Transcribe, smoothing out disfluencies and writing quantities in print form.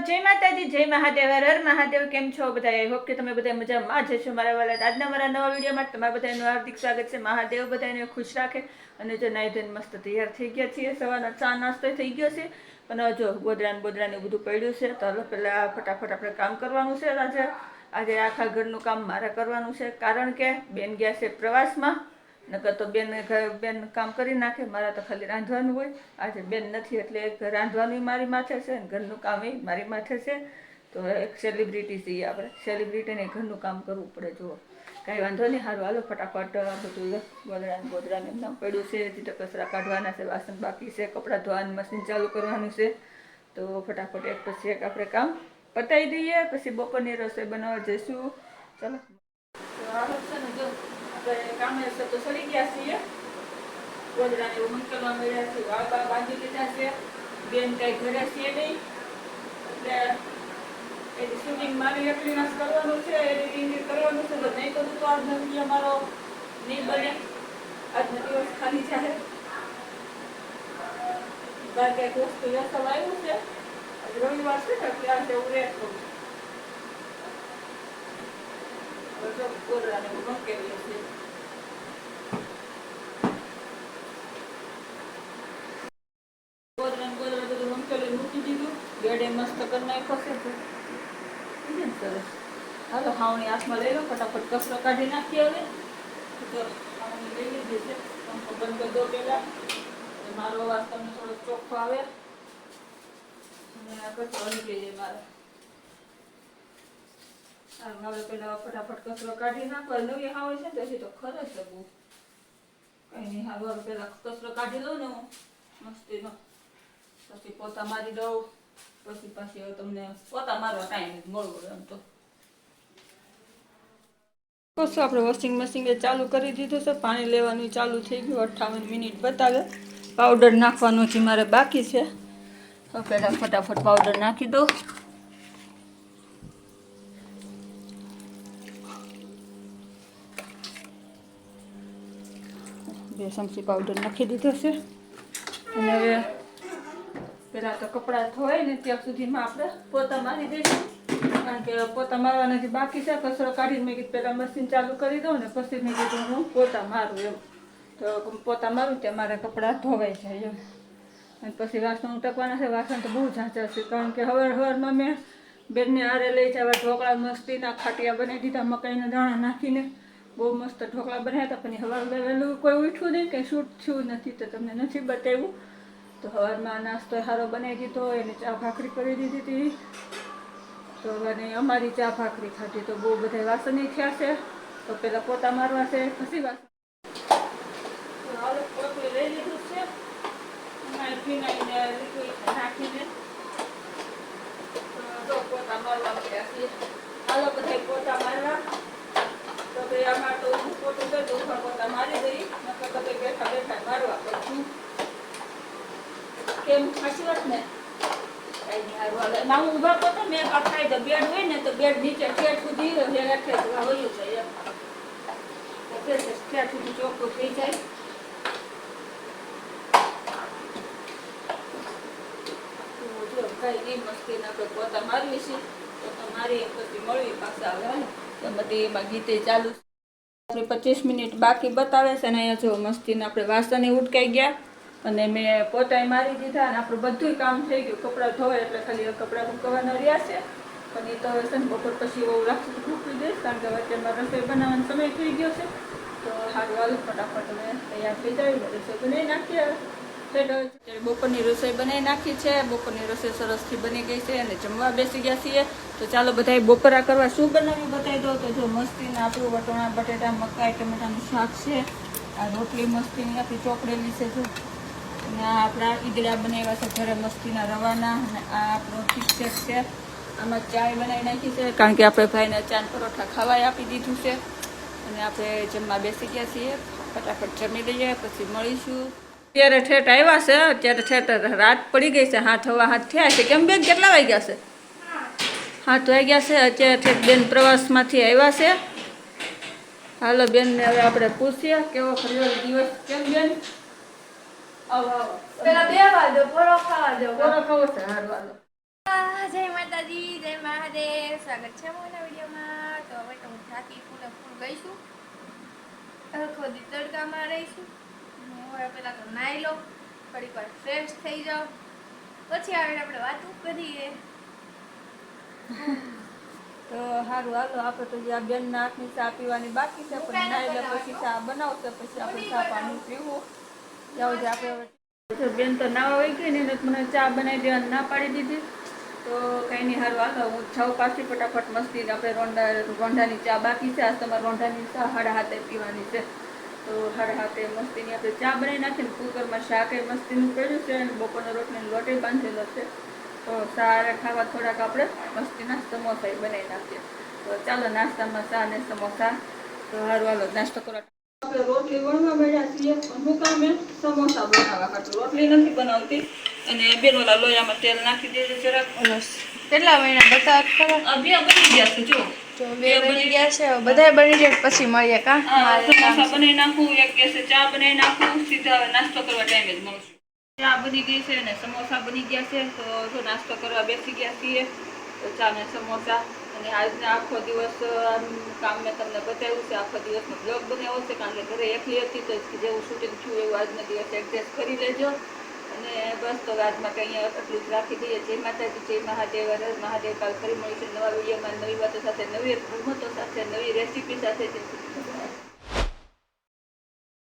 જય માતાજી, જય મહાદેવ, હર હર મહાદેવ. કેમ છો બધા? આઈ હોપ કે તમે બધા મજામાં જ છો. મારા વાલા આજના મારા નવા વિડીયોમાં તમારા બધાનું હાર્દિક સ્વાગત છે. મહાદેવ બધાને ખુશ રાખે. અને જો નાઈ ધોઈને મસ્ત તૈયાર થઈ ગયા છીએ. સવારનો ચા નાસ્તો થઈ ગયો છે, પણ જો બોદરાને બધું પડ્યું છે, તો હવે પહેલા ફટાફટ આપણે કામ કરવાનું છે. આજે આખા ઘરનું કામ મારે કરવાનું છે, કારણ કે બેન ગયા છે પ્રવાસમાં. નકર તો બેન કામ કરી નાખે, મારા તો ખાલી રાંધવાનું હોય. આજે બેન નથી એટલે રાંધવાનું મારી માથે છે ને ઘરનું કામ એ મારી માથે છે. તો એક સેલિબ્રિટી છીએ આપણે, સેલિબ્રિટીને ઘરનું કામ કરવું પડે. જુઓ કાંઈ વાંધો નહીં, સારું હાલો ફટાફટ બધું ગોદરાને એમનામ પડ્યું છે. હજી તો કચરા કાઢવાના છે, વાસણ બાકી છે, કપડાં ધોવાનું મશીન ચાલુ કરવાનું છે. તો ફટાફટ એક પછી એક આપણે કામ પતાવી દઈએ, પછી બપોરની રસોઈ બનાવવા જઈશું. ચાલો તો હાલો છે ને, જો કામે તો સડી ગયા છીએ. ગોદરાને એવું મૂકવા મળ્યા છે, વાળબા બાંધી દીધા છે. બેન કાંઈ ઘરે છે નહીં એટલે એની શૂટિંગ મારી એકલી નાશ કરવાનું છે, એડિટિંગ કરવાનું છે. તો નહીં કરું તો આજનો વિડીયો મારો નહીં બને, આજનો દિવસ ખાલી જાય. બહાર કંઈક વસ્તુ વ્યવસ્થા આવ્યું છે, આજે રવિવાર છે ને એટલે આજે હું રેટ કરું. ગોદરાને એવું મૂકેલી છે. મૂકી દીધું, બેડે મસ્ત કરી નાખ્યો છે. સરસ. હાલો હાવણી હાથમાં લઈ લો, ફટાફટ કચરો કાઢી નાખીએ. હવે તો હાવણી લઈ લીધી છે, પંખો બંધ કરી દો પેલા, મારો અવાજ તમને થોડો ચોખ્ખો આવે અને કચરો નીકળી જાય મારે. હવે પેલા ફટાફટ કચરો કાઢી નાખવા. નવી હાવણી છે ને હજી તો ખરે છે બહુ. કઈ નહીં, હારું પેલા કચરો કાઢી લઉં ને હું મસ્તીનો, પછી પોતા મારી દઉં. પછી હવે તમને પોતા મારવા ટાઈમ મળવો એમ તો શું. આપણે વોશિંગ મશીન ચાલુ કરી દીધું છે, પાણી લેવાનું ચાલુ થઈ ગયું. 58 મિનિટ બતાવે. પાવડર નાખવાનું છે મારે બાકી છે. તો પહેલાં ફટાફટ પાવડર નાખી દઉં. બે ચમચી પાવડર નાખી દીધો છે. અને હવે પેલા તો કપડાં ધોવાય ને ત્યાં સુધીમાં આપણે પોતા મારી દઈશું, કારણ કે પોતા મારવાના જે બાકી છે. કચરો કાઢીને મેં કીધું પહેલાં મશીન ચાલુ કરી દઉં ને પછી મેં કીધું હું પોતા મારું એમ. તો પોતા મારું ત્યાં મારા કપડાં ધોવાઈ જાય એમ. અને પછી વાસણ ઉટકવાના છે. વાસણ તો બહુ ઝાંઝા છે, કારણ કે સવારમાં મેં બેનને આરે લઈ જવા ઢોકળા મસ્તીના ખાટિયા બનાવી દીધા, મકાઈના દાણા નાખીને બહુ મસ્ત ઢોકળા બનાવ્યા હતા. પણ સવારમાં વહેલું કોઈ ઉઠ્યું નહીં, કંઈ શૂટ થયું નથી તો તમને નથી બતાવ્યું. તો સવારમાં નાસ્તો સારો બનાવી દીધો, એને ચા ભાખરી કરી દીધી હતી. તો અને અમારી ચા ભાખરી ખાધી. તો બહુ બધા વાસણ થયા છે. તો પેલા પોતા મારવા છે, પછી વાસણ પોતું લઈ લીધું છે, નાખીને પોતા મારવા મળ્યા છીએ. હાલો બધા પોતા મારવા. તો ભાઈ આમાં તો હું પોતું કરી દઉં, પોતા મારી દઈ, નકર તો બેઠા બેઠા મારવા પડશું. કેમ સાચી વાત ને? કઈ નહીં, હારું ના હું ઊભા કરતો મેં અખાઈ દો. બેડ હોય ને તો બેડ નીચે ઠેઠ સુધી વયું જાય એમ. ઠેઠ સુધી ચોખ્ખું થઈ જાય. કઈ નહીં, મસ્તી આપણે પોતા મારવી છે. પોતા મારી પછી મળવી પાછા આવે ને બધી એમાં ગીતે ચાલુ. 25 મિનિટ બાકી બતાવે છે ને અહીંયા જો મસ્તીને આપણે વાસણ ઉટકાઈ ગયા અને મેં પોતાએ મારી દીધા અને આપણું બધું કામ થઈ ગયું. કપડાં ધોવાય એટલે ખાલી કપડાં મૂકવાના રહ્યા છે. પણ એ તો હવે છે ને બપોર પછી એવું રાખશું તો મૂકી દઈશ, કારણ કે અત્યારમાં રસોઈ બનાવવાનો સમય થઈ ગયો છે. તો સારું હાલ ફટાફટ અમે તૈયાર થઈ જાય, રસોઈ બનાવી નાખીએ. બપોરની રસોઈ બનાવી નાખી છે. બપોરની રસોઈ સરસથી બની ગઈ છે અને જમવા બેસી ગયા છીએ. તો ચાલો બધાએ બપોરા કરવા શું બનાવ્યું બતાવી દો. તો જો મસ્તીને આપણું વટોણા બટેટા મકાઈ ટમેટાનું શાક છે. આ રોટલી મસ્તીની આપણી ચોકડેલી છે જો. અને આ આપણા ઈદડા બનાવ્યા છે ઘરે મસ્તીના રવાના. અને આ આપણો ઠીક છે. આમાં ચાય બનાવી નાખી છે, કારણ કે આપણે ભાઈને ચાન પરોઠા ખાવાય આપી દીધું છે. અને આપણે જમવા બેસી ગયા છીએ. ફટાફટ જમી લઈએ પછી મળીશું. અત્યારે ઠેઠ આવ્યા છે, અત્યારે ઠેઠ રાત પડી ગઈ છે. 7:15 થયા છે. કેમ બેન કેટલા વાગ્યા છે? 7 વાગ્યા છે. અત્યારે ઠેઠ બેન પ્રવાસમાંથી આવ્યા છે. હાલો બેનને હવે આપણે પૂછીએ કેવો ખર્યો દિવસ. કેમ બેન? આવો આવો. પેલા બેવા દો, પોરો ખાવા દો. પોરો ખાવો છે? હારું હાલો. જય માતા. માતાજી, જય મહાદેવ. સ્વાગત છે મોના વિડીયોમાં. તો હવે તો હું થાકી ફૂલ ગઈશું. આખો દી તડકામાં રહીશું. હવે પેલા તો નાઈ લો, થોડીક વાર ફ્રેશ થઈ જાઓ, પછી આવીને આપણે વાતું કરીએ. તો સારું હાલો, આપણે તો જે આ બેનના હાથની ચા પીવાની બાકી છે, પણ નાઈ લે પછી ચા બનાવશે, પછી આપણે ચા પાણી પીવું. જાવ જે આપણે બેન તો નાવા વહી ગઈ ને, એને મને ચા બનાવી દેવાની ના પાડી દીધી. તો કંઈ નહીં, સારું હાલો, હું જાઉં પાછી ફટાફટ મસ્તી. આપણે રોંઢાની ચા બાકી છે. આજ તમારે રોંઢાની ચા 7:30 પીવાની છે. તો 7:30 મસ્તીની આપણે ચા બનાવી નાખીને કુકરમાં શાક એ મસ્તીનું કર્યું છે, અને બપોરનો રોટલીનો લોટ બાંધેલો છે. તો સારા ખાવા થોડાક આપણે મસ્તીના સમોસા બનાવી નાખીએ. તો ચાલો નાસ્તામાં ચા ને સમોસા. તો સારું હાલો, નાસ્તો કરવા આપણે રોટલી વણવા મળ્યા છીએ. હું કામ સમોસા બનાવવા ખાતું રોટલી નથી બનાવતી. અને બેનોલા લોયામાં તેલ નાખી દેજે જરાક. કેટલા મહિના બતા ખરા? આ બે બની ગયા છે જો. બે બની ગયા છે. બધા બની જાય પછી મળીએ. કા સમોસા બનાવી નાખું, એક ગેસે ચા બનાવી નાખું, સીધા હવે નાસ્તો કરવા ટાઈમે જ મળશું. ચા બની ગઈ છે અને સમોસા બની ગયા છે. તો જો નાસ્તો કરવા બેસી ગયા છીએ. તો ચા ને સમોસા. અને આજના આખો દિવસ કામ મેં તમને બતાવ્યું છે. આખો દિવસનો બ્લોગ બનાવ્યો છે, કારણ કે ઘરે એકલી હતી, તો જેવું શૂટિંગ થયું એવું આજનો દિવસ એડજસ્ટ કરી લેજો. અને બસ તો આજમાં કંઈ એટલું જ રાખી દઈએ. જય માતાજી, જય મહાદેવ, હર હર મહાદેવ. કાલ ફરી મળીશું નવા વિડીયોમાં, નવી વાતો સાથે, નવી રમતો સાથે, નવી રેસીપી સાથે.